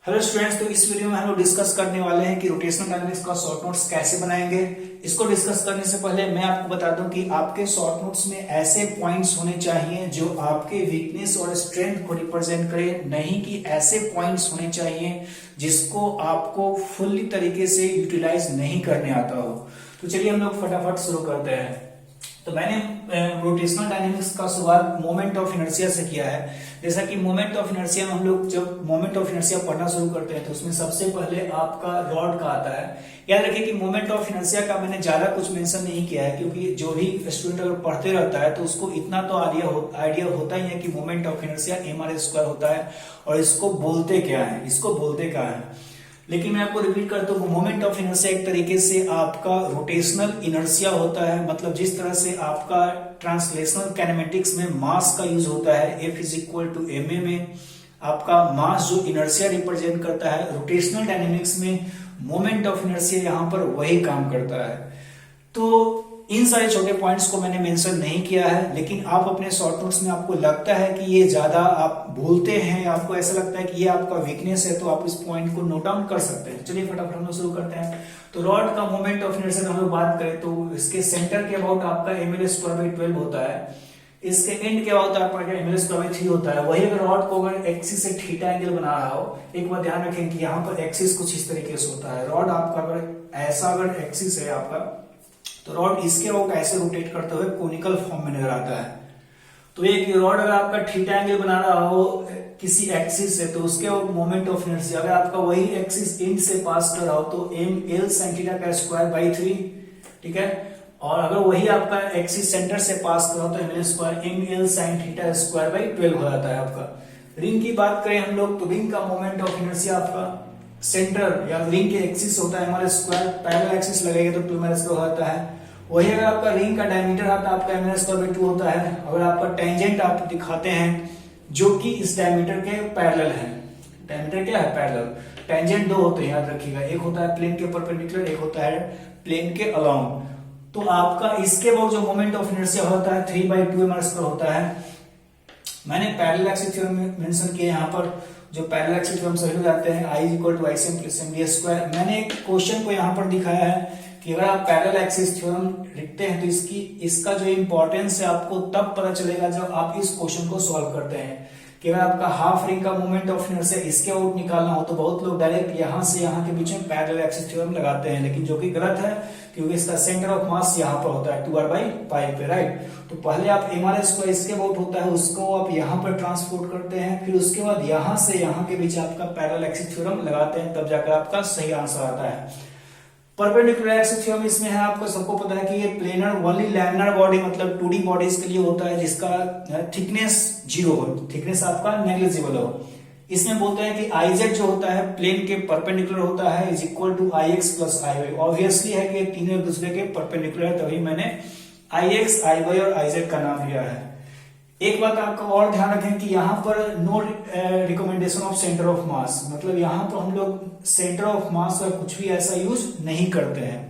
Hello students, तो इस video में हम लोग डिस्कस करने वाले हैं कि रोटेशनल डायनामिक्स का शॉर्ट नोट्स कैसे बनाएंगे। इसको डिस्कस करने से पहले मैं आपको बता दूं कि आपके शॉर्ट नोट्स में ऐसे पॉइंट्स होने चाहिए जो आपके वीकनेस और स्ट्रेंथ को रिप्रेजेंट करे, नहीं कि ऐसे पॉइंट्स होने चाहिए जिसको आपको फुल्ली तरीके से यूटिलाइज नहीं करने आता हो। तो चलिए हम लोग फटाफट शुरू करते हैं। तो मैंने रोटेशनल डायनामिक्स का शुरुआत मोमेंट ऑफ इनर्शिया से किया है। जैसा कि मोमेंट ऑफ इनर्शिया में हम लोग जब मोमेंट ऑफ इनर्शिया पढ़ना शुरू करते हैं तो उसमें सबसे पहले आपका रॉड का आता है। याद रखिए कि मोमेंट ऑफ इनर्शिया का मैंने ज्यादा कुछ मेंशन नहीं किया है, क्योंकि जो भी स्टूडेंट अगर पढ़ते रहता है तो उसको इतना तो आइडिया होता ही है कि मोमेंट ऑफ इनर्शिया mr² होता है और इसको बोलते क्या है। लेकिन मैं आपको रिपीट करता हूँ, मोमेंट ऑफ इनर्शिया एक तरीके से आपका रोटेशनल इनर्शिया होता है। मतलब जिस तरह से आपका ट्रांसलेशनल काइनेमेटिक्स में मास का यूज होता है, F is equal to ma में आपका मास जो इनर्शिया रिप्रेजेंट करता है, रोटेशनल डायनेमिक्स में मोमेंट ऑफ इनर्शिया यहाँ पर वही काम करता है। तो इन सारे छोटे पॉइंट्स को मैंने मेंशन नहीं किया है, लेकिन आप अपने शॉर्ट नोट्स में आपको लगता है कि ये ज्यादा आप भूलते हैं, आपको ऐसा लगता है कि ये आपका वीकनेस है, तो आप इस पॉइंट को नोट डाउन कर सकते हैं। चलिए फटाफट हम लोग शुरू करते हैं। तो रॉड का मोमेंट ऑफ इनर्शिया हम लोग बात करें तो इसके सेंटर के अबाउट आपका ml²/12 होता है, इसके एंड के अबाउट आपका ml²/3 होता है। वही अगर रॉड को अगर एक्सिस से थीटा एंगल बना रहा हो, एक बार ध्यान रखें कि यहाँ पर एक्सिस कुछ इस तरीके से होता है। रॉड आपका अगर एक्सिस है आपका, तो रॉड इसके अबाउट ऐसे रोटेट करते हुए कोनिकल फॉर्म में नजर आता है। तो एक रॉड अगर आपका थीटा एंगल बना रहा हो किसी एक्सिस से, तो उसके मोमेंट ऑफ इनर्शिया अगर आपका वही एक्सिस एंड से पास कर रहा हो तो ml sin θ²/3, ठीक है। और अगर वही आपका एक्सिस सेंटर से पास कर रहा हो तो ml sin θ²/12 हो जाता है आपका। रिंग की बात करें हम लोग, तो रिंग का मोमेंट ऑफ इनर्शिया आपका सेंटर या रिंग के एक्सिस होता है mr², पैरेलल एक्सिस लगेगा तो 2mr² हो जाता है। वही अगर आपका रिंग का डायमीटर आता है आपका mr²/2 होता है। अगर आपका टेंजेंट आप दिखाते हैं जो कि इस डायमीटर के पैरेलल है, डायमीटर क्या है पैरेलल, टेंजेंट दो होते हैं याद रखिएगा, एक होता है प्लेन के परपेंडिकुलर, एक होता है प्लेन के अलोंग। तो आपका इसके बाद जो मोमेंट ऑफ इनर्शिया होता है 3/2 mr² होता है। मैंने पैरेलल एक्सिस थ्योरम मेंशन किया यहाँ पर, जो पैरेलल एक्सिस थ्योरम सही हो जाते हैं I = ICM + MD²। मैंने एक क्वेश्चन को यहाँ पर दिखाया है कि अगर आप पैरेलल एक्सिस थ्योरम लिखते हैं तो इसका जो इंपॉर्टेंस है आपको तब पता चलेगा जब आप इस क्वेश्चन को सॉल्व करते हैं। कि अगर आपका हाफ रिंग का मोमेंट ऑफ इनर्शिया इसके आउट निकालना हो तो बहुत लोग डायरेक्ट यहाँ से यहाँ के बीच में पैरेलल एक्सिस थ्योरम लगाते हैं, लेकिन जो कि गलत है, क्योंकि इसका सेंटर ऑफ मास यहाँ पर होता है 2r/π पे, राइट। तो पहले आप mr² इसके अबाउट होता है उसको आप यहाँ पर ट्रांसपोर्ट करते हैं, फिर उसके बाद यहाँ से यहाँ के बीच आपका पैरेलल एक्सिस थ्योरम लगाते हैं, तब जाकर आपका सही आंसर आता है। परपेंडिकुलर एक्सिस थ्योरम इसमें है, आपको सबको पता है कि ये प्लेनर ओनली लैमिनार बॉडी मतलब 2D बॉडीज के लिए होता है जिसका थिकनेस 0 हो, थिकनेस आपका नेग्लिजिबल हो। इसमें बोलते हैं कि Iz जो होता है प्लेन के परपेंडिकुलर होता है is equal to Ix + Iy। Obviously है कि ये तीनों एक दूसरे के परपेंडिकुलर है, तभी मैंने Ix, Iy और Iz का नाम लिया है। एक बात आपका और ध्यान रखें कि यहाँ पर no recommendation of centre of mass, मतलब यहाँ पर हम लोग सेंटर ऑफ मास का कुछ भी ऐसा यूज नहीं करते हैं।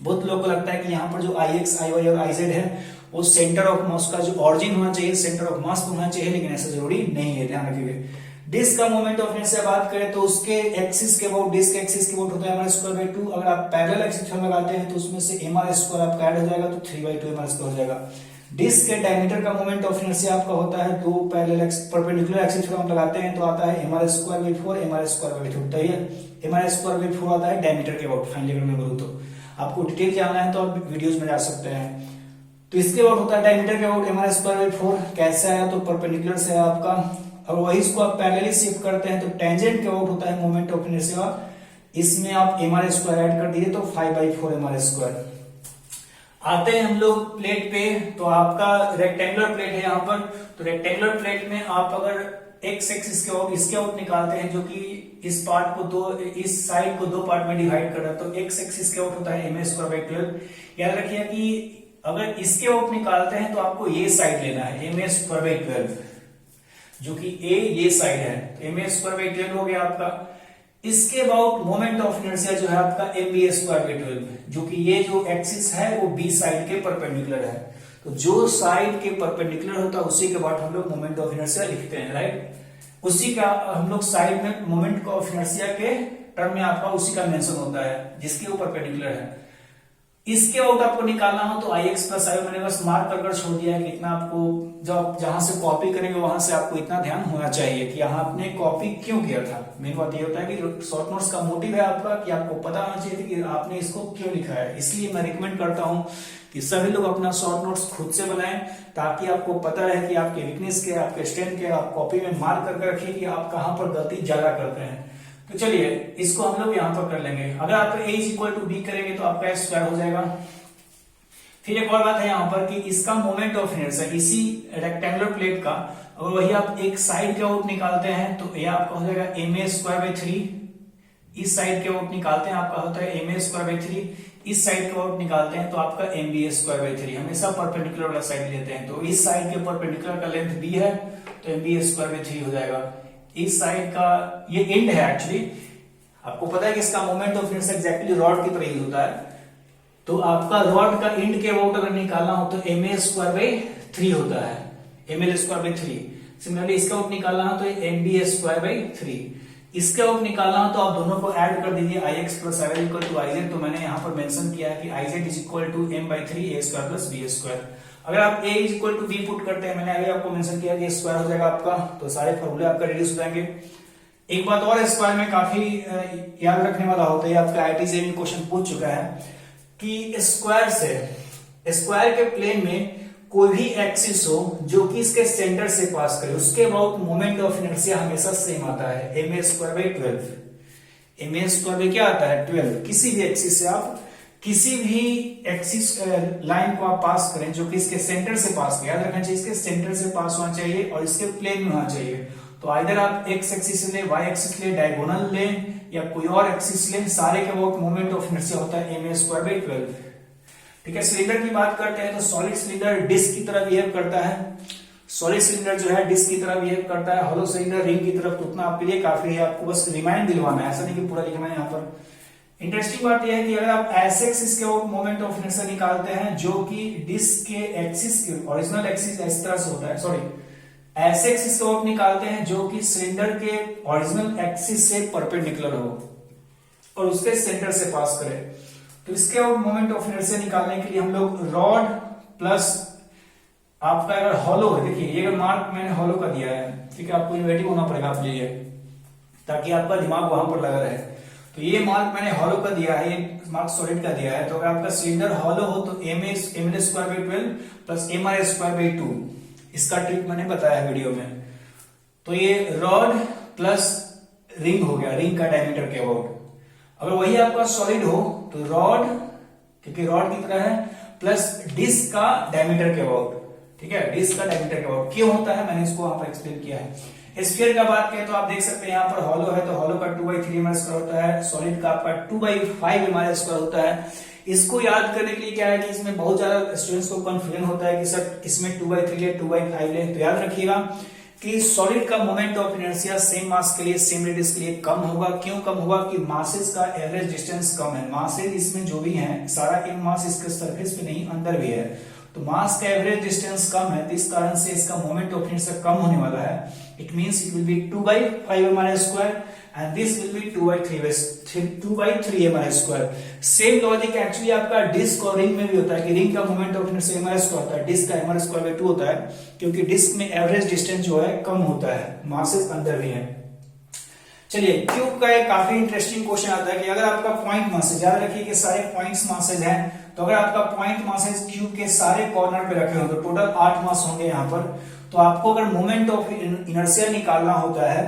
बहुत लोगों को लगता है कि यहाँ पर जो Ix, Iy और Iz है वो सेंटर ऑफ मास का जो ऑरिजिन होना चाहिए, सेंटर ऑफ मास होना चाहिए, लेकिन ऐसा जरूरी नहीं है, ध्यान रखिएगा। डिस्क का मोमेंट ऑफ इनर्शिया बात करें तो उसके एक्सिस के अबाउट, डिस्क एक्सिस के अबाउट होता है mr²/2। अगर आप पैरेलल एक्सिस थ्योरम लगाते हैं तो उसमें से mr² आपका ऐड हो जाएगा तो 3/2 mr² हो जाएगा। डिस्क के डायमीटर का मोमेंट ऑफ इनर्शिया आपका होता है, दो पैरेलल परपेंडिकुलर एक्सिस थ्योरम लगाते हैं तो आता है mr²/4 mr²/2 होता है। mr²/4 आता है डायमीटर के अबाउट। फाइनली अगर मैं बोलूं तो आपको डिटेल जानना है तो आप वीडियोस में जा सकते हैं। तो इसके अबाउट होता है डायमीटर के अबाउट mr²/4। कैसे आया तो परपेंडिकुलर से आपका, और वही इसको आप पैरेलली शिफ्ट करते हैं तो टेंजेंट के अबाउट होता है मोमेंट ऑफ इनर्शिया, इसमें आप mr² ऐड कर दीजिए तो 5/4 mr²। आते हैं हम लोग प्लेट पे, तो आपका रेक्टेंगुलर प्लेट है यहाँ पर। तो रेक्टेंगुलर प्लेट में आप अगर एक्स एक्सिस के आउट इसके आउट निकालते हैं जो कि इस पार्ट को दो, इस साइड को दो पार्ट में डिवाइड कर रहा है, तो एक्स एक्सिस के आउट होता है ma²/12। याद रखिए कि अगर इसके आउट निकालते हैं तो आपको ये साइड लेना है ma²/12, जो कि ए ये साइड है, तो ma²/12 हो गया आपका। इसके अबाउट मोमेंट ऑफ इनर्शिया जो है आपका mb²/12, जो कि ये जो एक्सिस है वो बी साइड के परपेंडिकुलर है। तो जो साइड के परपेंडिकुलर होता है उसी के बाद हम लोग मोमेंट ऑफ इनर्शिया लिखते हैं, राइट। उसी का हम लोग साइड में मोमेंट ऑफ इनर्शिया के टर्म में आपका उसी का मेंशन होता है जिसके ऊपर परपेंडिकुलर है। इसके आउट आपको निकालना हो तो आई एक्स प्लस आई, मैंने बस मार्क कर छोड़ दिया है कि इतना आपको जब जहां से कॉपी करेंगे वहां से आपको इतना ध्यान होना चाहिए कि यहाँ आपने कॉपी क्यों किया था। मेन बात ये होता है कि शॉर्ट नोट्स का मोटिव है आपका कि आपको पता होना चाहिए कि आपने इसको क्यों लिखा है। इसलिए मैं रिकमेंड करता हूं कि सभी लोग अपना शॉर्ट नोट्स खुद से बनाएं ताकि आपको पता रहे कि आपके वीकनेस के, आपके स्ट्रेंथ के, आप कॉपी में मार्क करके रखिए कि आप कहां पर गलती ज्यादा करते हैं। तो चलिए इसको हम लोग यहाँ पर कर लेंगे। अगर आप a is equal to B करेंगे तो आपका स्क्वायर हो जाएगा। फिर एक और बात है यहाँ पर कि इसका मोमेंट ऑफ इनर्शिया इसी रेक्टेंगुलर प्लेट का अगर वही आप एक साइड के आउट निकालते हैं तो यह आपका हो जाएगा एम ए स्क्वायर बाई 3। इस साइड के आउट निकालते हैं आपका होता है एम ए स्क्वायर बाई 3। इस साइड के आउट निकालते हैं तो आपका M B A square by 3। हमेशा परपेंडिकुलर वाला साइड लेते हैं तो इस साइड के परपेंडिकुलर का लेंथ बी है तो M B A square by 3 हो जाएगा। इस साइड का ये एंड है एक्चुअली, आपको पता है कि इसका moment of inertia exactly rod की तरह ही होता है। तो आपका रॉड का एंड के अबाउट अगर निकालना हो तो एम ए स्क्वायर बाई 3 होता है, M L square by 3। Similarly इसका आउट निकालना हो तो M B A square by 3। इसके आउट निकालना हो तो आप दोनों को ऐड कर दीजिए I x plus I equal to I z. तो मैंने यहाँ पर मेंशन किया है कि I z is equal to M by 3 A square plus B square. अगर आप a is equal to B put करते हैं, मैंने आगे आपको मेंशन किया कि स्क्वायर हो जाएगा आपका, तो सारे फॉर्मूले आपका रिड्यूस हो जाएंगे। एक बात और स्क्वायर में काफी याद रखने वाला होता है, आपका आईआईटी में क्वेश्चन पूछ चुका है कि स्क्वायर से स्क्वायर के प्लेन में कोई भी एक्सिस हो जो कि इसके सेंटर से पास करे उसके अबाउट मोमेंट ऑफ इनर्शिया हमेशा सेम आता है, M A square by 12। M A square by क्या आता है 12। किसी भी एक्सिस से आप किसी भी एक्सिस लाइन को आप पास करें जो कि इसके सेंटर से पास करें, याद रखना चाहिए इसके सेंटर से पास होना चाहिए और इसके प्लेन में होना चाहिए। तो आइदर आप एक्स एक्सिस ले, वाई एक्सिस ले, डायगोनल ले या कोई और एक्सिस ले, सारे के अबाउट मोमेंट ऑफ इनर्शिया होता है एम ए स्क्वायर बाई 12। ठीक है, सिलेंडर की बात करते हैं तो सॉलिड सिलेंडर डिस्क की तरह बिहेव करता है। सॉलिड सिलेंडर जो है डिस्क की तरह बिहेव करता है, हॉलो सिलेंडर रिंग की तरफ। उतना आपके लिए काफी है, आपको बस रिमाइंड दिलवाना है, ऐसा नहीं कि पूरा लिखना है यहाँ पर। इंटरेस्टिंग बात यह है कि अगर आप ऐसे एक्सिस के मोमेंट ऑफ इनर्शिया निकालते हैं जो कि डिस्क के एक्सिस के ओरिजिनल एक्सिस इस तरह से होता है, सॉरी ऐसे एक्सिस के आउट निकालते हैं जो कि सिलेंडर के ओरिजिनल एक्सिस से परपेंडिकुलर हो और उसके सेंटर से पास करे, तो इसके आउट मोमेंट ऑफ इनर्शिया निकालने के लिए हम लोग रॉड प्लस आपका अगर हॉलो है, देखिए ये अगर मार्क मैंने हॉलो का दिया है, ठीक है, आपको इनोवेटिव होना पड़ेगा आप लिए ताकि आपका दिमाग वहां पर लगा रहे। तो ये मार्क मैंने हॉलो का दिया है, ये मार्क सॉलिड का दिया है। तो अगर आपका सिलेंडर हॉलो हो तो M L square by 12 plus M R square by 2, इसका ट्रिक मैंने बताया वीडियो में। तो ये रॉड प्लस रिंग हो गया, रिंग का डायमीटर के अबाउट। अगर वही आपका सॉलिड हो तो रॉड, क्योंकि रॉड की तरह है, प्लस डिस्क का डायमीटर के अबाउट। ठीक है, डिस्क का डायमीटर के अबाउट क्यों होता है मैंने इसको वहां पर एक्सप्लेन किया है। स्फीयर का बात करें तो आप देख सकते हैं यहाँ पर हॉलो है तो हॉलो का 2/3 एम आर स्क्वायर होता है, सॉलिड का आपका 2/5 एम आर स्क्वायर होता है। इसको याद करने के लिए क्या है कि इसमें बहुत ज्यादा स्टूडेंट्स को कंफ्यूजन होता है कि सर इसमें 2/3 ले 2/5 ले। तो याद रखिएगा कि सॉलिड का moment of inertia same mass के लिए सेम रेडियस के लिए कम होगा। क्यों कम होगा कि मासेस का एवरेज डिस्टेंस कम है। मासेस इसमें जो भी है सारा इन मास इसके सरफेस पे नहीं अंदर भी है, तो मास का एवरेज डिस्टेंस कम है, तो इस कारण से इसका मोमेंट ऑफ इनर्शिया कम होने वाला है। It means it will be 2/5 M R square and this will be 2/3 M R square. Same logic actually आपका डिस्क और रिंग में भी होता है कि रिंग का moment of inertia M R square होता है, डिस्क का एम आर स्क्वायर बाई 2 होता है, क्योंकि डिस्क में एवरेज डिस्टेंस जो है कम होता है, मासेस अंदर भी है। चलिए क्यूब का एक काफी इंटरेस्टिंग क्वेश्चन आता है कि अगर आपका पॉइंट मासेज, याद रखिए कि सारे पॉइंट्स मासेज हैं, तो अगर आपका पॉइंट मासेज क्यूब के सारे कॉर्नर पे रखे हो तो टोटल 8 मास होंगे यहाँ पर। तो आपको अगर मोमेंट ऑफ इनर्शिया निकालना होता है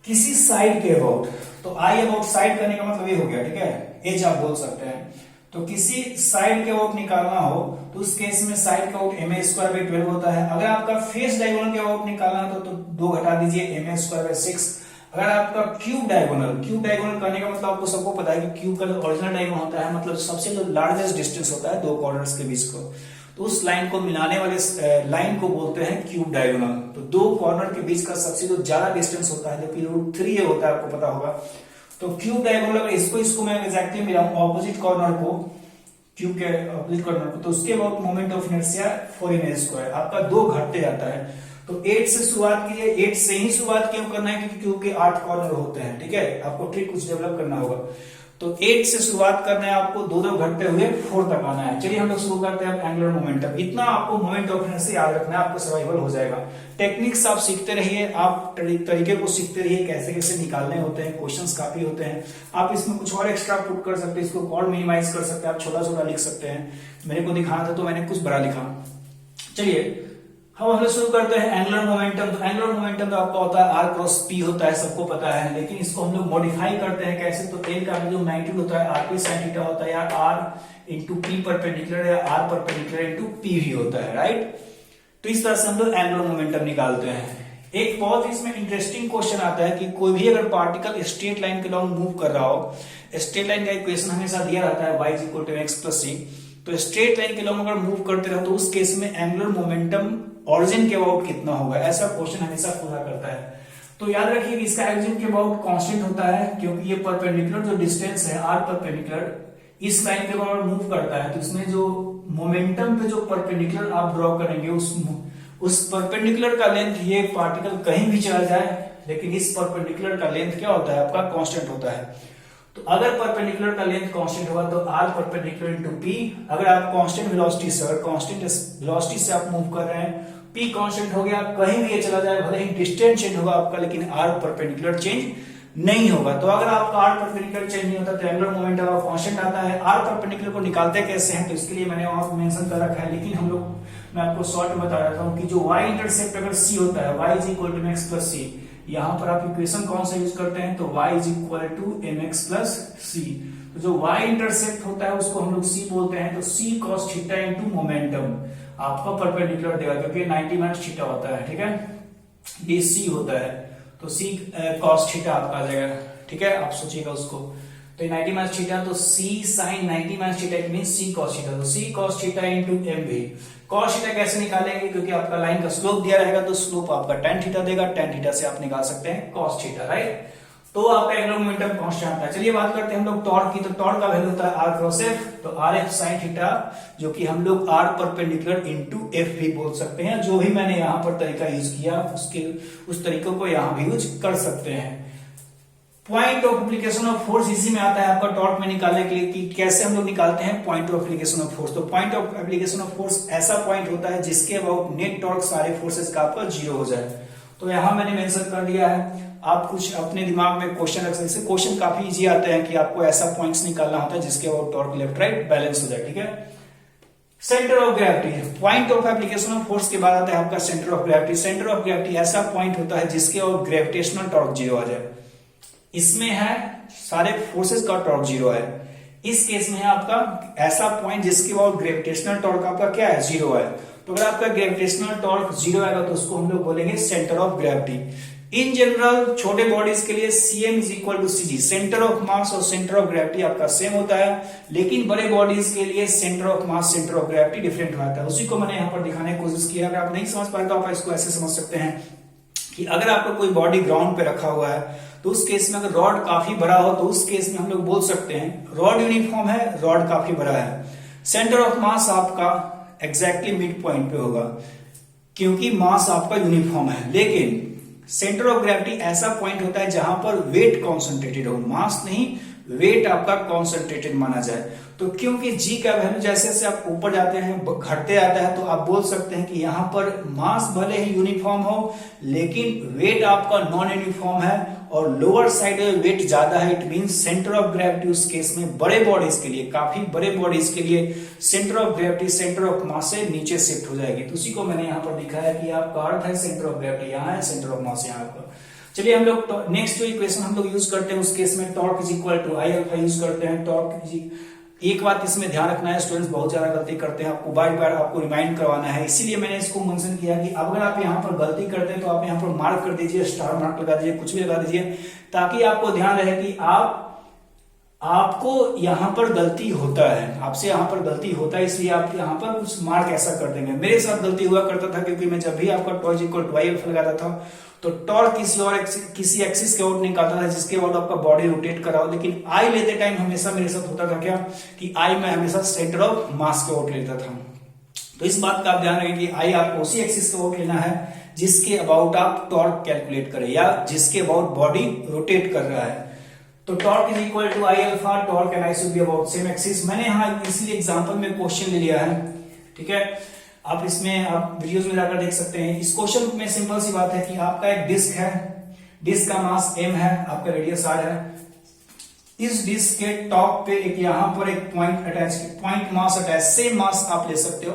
किसी साइड के अबाउट, तो आई अबाउट साइड करने का मतलब ये हो गया, ठीक है, एज आप बोल सकते हैं। तो किसी साइड के अबाउट निकालना हो तो उस केस में साइड का out M A square by 12 होता है। अगर आपका फेस डायगोनल के अबाउट निकालना हो तो 2 घटा दीजिए, एम ए स्क्वायर बाई 6। अगर आपका क्यूब डायगोनल करने का मतलब आपको सबको पता है कि क्यूब का ओरिजिनल डायगोनल होता है, मतलब सबसे जो लार्जेस्ट डिस्टेंस होता है दो कॉर्नर्स के बीच को, तो उस लाइन को मिलाने वाले लाइन को बोलते हैं क्यूब डायगोनल। तो दो कॉर्नर के बीच का सबसे जो ज्यादा डिस्टेंस होता है जो कि √3 होता है, आपको पता होगा। तो क्यूब डायगोनल अगर इसको मैं एग्जैक्टली मिलाऊं ऑपोजिट कॉर्नर को, क्यूब के ऑपोजिट कॉर्नर को, तो उसके about moment of inertia 4 M square, आपका 2 घटते जाता है। तो तो 8 से शुरुआत कीजिए। 8 से ही शुरुआत क्यों करना है? क्योंकि 8 कॉर्नर होते हैं, ठीक है। आपको ट्रिक कुछ डेवलप करना होगा। तो 8 से शुरुआत करना है आपको, दो घटते हुए 4 तक आना है। चलिए हम लोग शुरू करते हैं एंगुलर मोमेंटम। इतना आपको मोमेंट ऑफ इनर्शिया याद रखना है, आपको सर्वाइवल हो जाएगा। टेक्निक्स आप सीखते रहिए, आप तरीके को सीखते रहिए, कैसे कैसे निकालने होते हैं, क्वेश्चंस काफी होते हैं। आप इसमें कुछ और एक्स्ट्रा पुट कर सकते हैं, इसको और मिनिमाइज कर सकते हैं, आप छोटा छोटा लिख सकते हैं। मेरे को दिखाना था तो मैंने कुछ बड़ा लिखा। चलिए हम लोग शुरू करते हैं एंगुलर मोमेंटम। तो एंगुलर मोमेंटम तो आपका होता है आर क्रॉस पी होता है, सबको पता है। लेकिन इसको हम लोग मॉडिफाई करते हैं कैसे? तो एल का जो मैग्नीट्यूड होता है आर पी साइन थीटा होता है, या आर इंटू पी परपेंडिकुलर, या आर परपेंडिकुलर इंटू पी भी होता है, राइट। तो इस तरह से हम लोग एंगुलर मोमेंटम निकालते हैं। एक बहुत इसमें इंटरेस्टिंग क्वेश्चन आता है कि कोई भी अगर पार्टिकल स्ट्रेट लाइन के लॉन्ग मूव कर रहा हो, स्ट्रेट लाइन का इक्वेशन हमेशा दिया रहता है y equal to x plus C. तो स्ट्रेट लाइन के लॉन्ग अगर मूव करते रहो तो उस केस में एंगुलर मोमेंटम ऑरिजिन के अबाउट कितना होगा, ऐसा क्वेश्चन हमेशा पूरा करता है। तो याद रखिए कि इसका ऑरिजिन के अबाउट कांस्टेंट होता है, क्योंकि ये परपेंडिकुलर जो डिस्टेंस है आर परपेंडिकुलर इस लाइन के अबाउट मूव करता है। तो इसमें जो मोमेंटम पे जो परपेंडिकुलर आप ड्रॉ करेंगे उस परपेंडिकुलर का लेंथ, ये पार्टिकल कहीं भी चला जाए लेकिन इस परपेंडिकुलर का लेंथ क्या होता है? आपका कांस्टेंट होता है। तो अगर परपेंडिकुलर का लेंथ कांस्टेंट होगा तो आर परपेंडिकुलर इनटू पी। अगर आप कांस्टेंट वेलोसिटी से, अगर कांस्टेंट वेलोसिटी से आप मूव कर रहे हैं, पी कांस्टेंट हो गया, कहीं भी ये चला जाए, भले ही डिस्टेंस चेंज होगा आपका, लेकिन आर परपेंडिकुलर चेंज नहीं होगा। तो अगर आपका आर परपेंडिकुलर चेंज नहीं होता तो एंगुलर मोमेंटम का कांस्टेंट आता है। आर परपेंडिकुलर को निकालते कैसे हैं? तो इसके लिए मैंने वहां मेंशन कर रखा है, लेकिन हम लोग मैं आपको शॉर्ट में बता देता हूं कि जो y इंटरसेप्ट अगर c होता है, y is equal to mx plus c, यहां पर आप इक्वेशन कौन सा यूज करते हैं? तो y is equal to mx plus c। तो जो y इंटरसेप्ट होता है उसको हम लोग c बोलते हैं। तो c cos theta into momentum आपका परपेंडिकुलर देगा, क्योंकि 90 माइनस थीटा होता है, ठीक है। ये c होता है, तो c cos थीटा आपका आ जाएगा, ठीक है। आप सोचिएगा उसको, तो 90 माइनस थीटा, तो c sin 90 minus theta it means c cos theta. तो c cos theta into mv। cos theta कैसे निकालेंगे? क्योंकि आपका लाइन का स्लोप दिया रहेगा, तो स्लोप आपका tan थीटा देगा, tan थीटा से आप निकाल सकते हैं cos थीटा, राइट। तो आपका एंगुलर मोमेंटम कांस्टेंट आता है। चलिए बात करते हैं हम लोग टॉर्क की। तो टॉर्क का वैल्यू होता है आर क्रॉस एफ, तो आर एफ साइन थीटा, जो कि हम लोग आर परपेंडिकुलर इनटू एफ भी बोल सकते हैं। जो भी मैंने यहाँ पर तरीका यूज किया उस तरीकों को यहाँ भी यूज कर सकते हैं। Point of application of force इसी में आता है आपका टॉर्क में निकालने के लिए कि कैसे हम लोग निकालते हैं point of application of force. तो point of application of force ऐसा पॉइंट होता है जिसके अबाउट नेट टॉर्क सारे फोर्सेस का आपका जीरो हो जाए। तो यहां मैंने मेंशन कर दिया है, आप कुछ अपने दिमाग में क्वेश्चन रख सकते हैं। क्वेश्चन काफी इजी आते हैं कि आपको ऐसा पॉइंट्स निकालना होता है जिसके about torque left right balance हो जाए, ठीक है। Centre of gravity, point of application of force के बाद आता है आपका centre of gravity. Centre of gravity ऐसा पॉइंट होता है जिसके अबाउट ग्रेविटेशनल टॉर्क जीरो आ जाए। इसमें है सारे फोर्सेस का टॉर्क जीरो है। इस केस में है आपका ऐसा पॉइंट जिसके अबाउट ग्रेविटेशनल टॉर्क आपका क्या है? जीरो है। तो अगर आपका ग्रेविटेशनल टॉर्क जीरो आएगा तो उसको हम लोग बोलेंगे centre of gravity. In general छोटे बॉडीज के लिए cm is equal to cg, centre of mass और सेंटर ऑफ ग्रेविटी आपका सेम होता है। लेकिन बड़े बॉडीज के लिए centre of mass centre of gravity different होता है। उसी को मैंने यहाँ पर दिखाने की कोशिश किया। अगर आप नहीं समझ पाए तो आप इसको ऐसे समझ सकते हैं कि अगर आपका कोई बॉडी ग्राउंड पे रखा हुआ है तो उस केस में अगर रॉड काफी बड़ा हो तो उस केस में हम लोग बोल सकते हैं रॉड यूनिफॉर्म है, रॉड काफी बड़ा है। सेंटर ऑफ मास आपका एग्जैक्टली मिड पॉइंट पे होगा क्योंकि मास आपका यूनिफॉर्म है। लेकिन सेंटर ऑफ ग्रेविटी ऐसा पॉइंट होता है जहां पर वेट कॉन्सेंट्रेटेड हो, मास नहीं वेट आपका कॉन्सेंट्रेटेड माना जाए। तो क्योंकि जी का वैल्यू जैसे जैसे आप ऊपर जाते हैं घटते आता है, तो आप बोल सकते हैं कि यहाँ पर मास भले ही यूनिफॉर्म हो लेकिन वेट आपका नॉन यूनिफॉर्म है और लोअर साइड में वेट ज्यादा है। It mean centre of gravity उस केस में बड़े बॉडीज के लिए, काफी बड़े बॉडीज के लिए centre of gravity centre of मास से नीचे शिफ्ट हो जाएगी। तो उसी को मैंने यहाँ पर दिखाया कि आपका अर्थ है सेंटर ऑफ ग्रेविटी यहाँ है, सेंटर ऑफ मास यहाँ पर। चलिए हम लोग नेक्स्ट जो इक्वेशन हम लोग यूज करते हैं उस केस में torque is equal to I alpha use करते हैं। टॉर्क एक बात इसमें ध्यान रखना है, स्टूडेंट्स बहुत ज्यादा गलती करते हैं, आपको बार बार आपको रिमाइंड करवाना है, इसीलिए मैंने इसको मेंशन किया कि अगर आप यहाँ पर गलती करते हैं तो आप यहाँ पर मार्क कर दीजिए, स्टार मार्क लगा दीजिए, कुछ भी लगा दीजिए, ताकि आपको ध्यान रहे कि आपको यहाँ पर गलती होता है, आपसे यहाँ पर गलती होता है, इसलिए आप यहाँ पर कुछ मार्क ऐसा कर देंगे। मेरे साथ गलती हुआ करता था क्योंकि मैं जब भी आपका torque equal to I alpha लगाता था तो टॉर्क किसी एक्सिस के आउट निकालता था जिसके बाद आपका बॉडी रोटेट कराओ। लेकिन आई लेते टाइम हमेशा मेरे साथ होता था क्या कि आई में हमेशा सेंटर ऑफ मास के आउट लेता था। तो इस बात का आप ध्यान रखें कि आई आपको उसी एक्सिस के आउट लेना है जिसके अबाउट आप टॉर्क कैलकुलेट करें या जिसके अबाउट बॉडी रोटेट कर रहा है। तो torque is equal to I alpha, torque and I should be about same axis. मैंने यहाँ इसलिए एग्जांपल में क्वेश्चन ले लिया है, ठीक है। आप इसमें आप वीडियोस में जाकर देख सकते हैं। इस क्वेश्चन में सिंपल सी बात है कि आपका एक डिस्क है, डिस्क का मास m है, आपका रेडियस r है। इस डिस्क के टॉप पे एक यहाँ पर एक point attach, point mass attach, same mass आप ले सकते हो,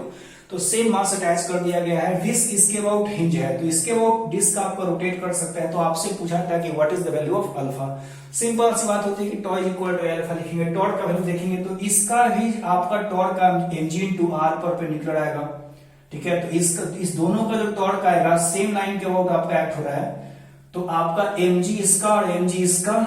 तो सेम मास अटैच कर दिया गया है। डिस्क इसके अबाउट हिंज है, तो इसके अबाउट डिस्क आपका रोटेट कर सकता है। तो आपसे पूछा था कि what is the value of alpha. Simple सी बात होती है कि tau is equal to alpha लिखेंगे, टॉर्क का वैल्यू देखेंगे तो इसका भी आपका टॉर्क का mg इंटू r परपेंडिकुलर आएगा, ठीक है। तो इस दोनों का जो टॉर्क आएगा सेम लाइन के अबाउट आपका एक्ट हो रहा है, तो आपका mg इसका और mg इसका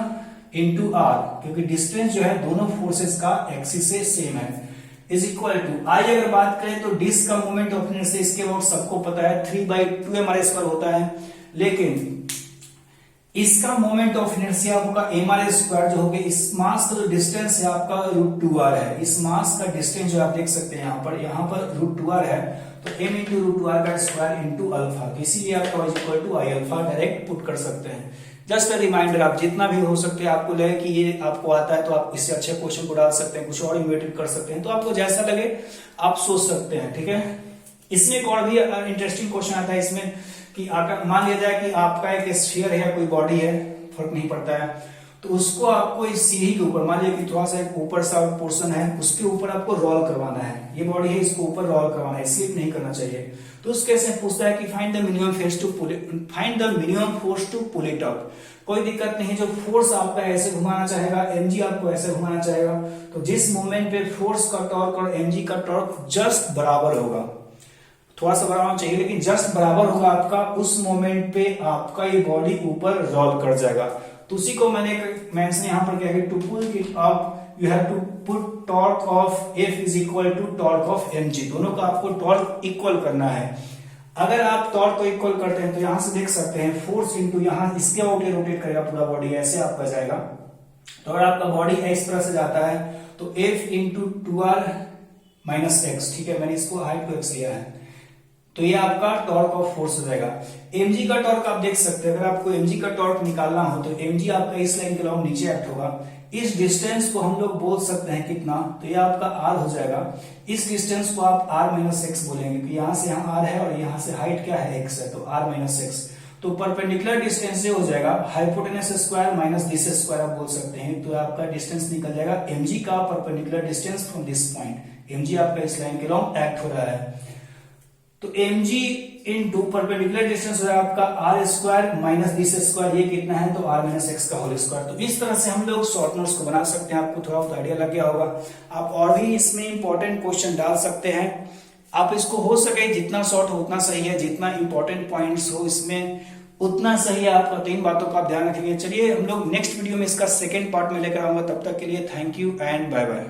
इंटू r, क्योंकि डिस्टेंस जो है दोनों फोर्सेस का एक्सिस से सेम है, इज इक्वल टू आई। अगर बात करें तो डिस्क का मोमेंट ऑफ इनर्शिया इसके अबाउट सबको पता है 3/2 mr² होता है, लेकिन इसका मोमेंट ऑफ इनर्शिया आपका mr² जो हो गया, इस मास का जो डिस्टेंस है आपका √2r है। इस मास का डिस्टेंस जो आप देख सकते हैं यहाँ पर √2r है, तो m इंटू √2r का स्क्वायर इंटू अल्फा, तो इसीलिए आप tau is equal to I alpha direct put कर सकते हैं। जस्ट अ रिमाइंडर, आप जितना भी हो सकते हैं, आपको लगे कि ये आपको आता है तो आप इससे अच्छे क्वेश्चन को डाल सकते हैं, कुछ और इन्वेटिव कर सकते हैं, तो आपको जैसा लगे आप सोच सकते हैं, ठीक है। इसमें एक और भी इंटरेस्टिंग क्वेश्चन आता है इसमें कि मान लिया जाए कि आपका एक स्फीयर है, कोई बॉडी है, फर्क नहीं पड़ता है, तो उसको आपको इस सीढ़ी के ऊपर, मान लिया कि थोड़ा सा एक ऊपर सा पोर्शन है, उसके ऊपर आपको रोल करवाना है। ये बॉडी है, इसको ऊपर रोल करवाना है, स्लिप नहीं करना चाहिए। तो उस केस में पूछता है कि find the minimum force to pull it up. कोई दिक्कत नहीं, जो फोर्स आपका ऐसे घुमाना चाहेगा, mg आपको ऐसे घुमाना चाहेगा, तो जिस मोमेंट पे फोर्स का टॉर्क और mg का टॉर्क जस्ट बराबर होगा, थोड़ा सा बराबर चाहिए लेकिन जस्ट बराबर होगा आपका, उस मोमेंट पे आपका ये बॉडी ऊपर रोल कर जाएगा। तो उसी को मैंने यहाँ पर क्या है, to pull it up you have to put torque of F is equal to torque of mg। दोनों का आपको टॉर्क इक्वल करना है। अगर आप टॉर्क को इक्वल करते हैं तो यहां से देख सकते हैं फोर्स इंटू यहाँ इसके आउट रोटेट करेगा पूरा बॉडी, ऐसे आपका जाएगा। तो अगर आपका बॉडी इस तरह से जाता है तो F into 2r minus x, ठीक है, मैंने इसको हाइट को x लिया है, तो ये आपका टॉर्क ऑफ फोर्स हो जाएगा। mg का टॉर्क आप देख सकते हैं, अगर आपको mg का टॉर्क निकालना हो तो mg आपका इस लाइन के अलावा नीचे एक्ट होगा। इस डिस्टेंस को हम लोग बोल सकते हैं कितना, तो ये आपका r हो जाएगा। इस डिस्टेंस को आप r माइनस एक्स बोलेंगे, क्योंकि यहां से यहाँ r है और यहाँ से हाइट क्या है x है, तो r माइनस एक्स। तो परपेंडिकुलर डिस्टेंस से हो जाएगा hypotenuse square minus this square आप बोल सकते हैं, तो आपका डिस्टेंस निकल जाएगा mg का perpendicular distance from this point. mg आपका इस लाइन के अलावा एक्ट हो रहा है, तो mg इंटू परपेंडिकुलर डिस्टेंस हो जाएगा आपका r square minus this square, ये कितना है तो r माइनस एक्स का होल स्क्वायर। तो इस तरह से हम लोग शॉर्ट नोट्स को बना सकते हैं। आपको थोड़ा बहुत आइडिया लग गया होगा। आप और भी इसमें इंपॉर्टेंट क्वेश्चन डाल सकते हैं। आप इसको हो सके जितना शॉर्ट हो उतना सही है, जितना इंपॉर्टेंट पॉइंट्स हो इसमें उतना सही है आपका। 3 बातों का आप ध्यान रखेंगे। चलिए हम लोग नेक्स्ट वीडियो में इसका सेकेंड पार्ट में लेकर आऊंगा। तब तक के लिए thank you and bye bye.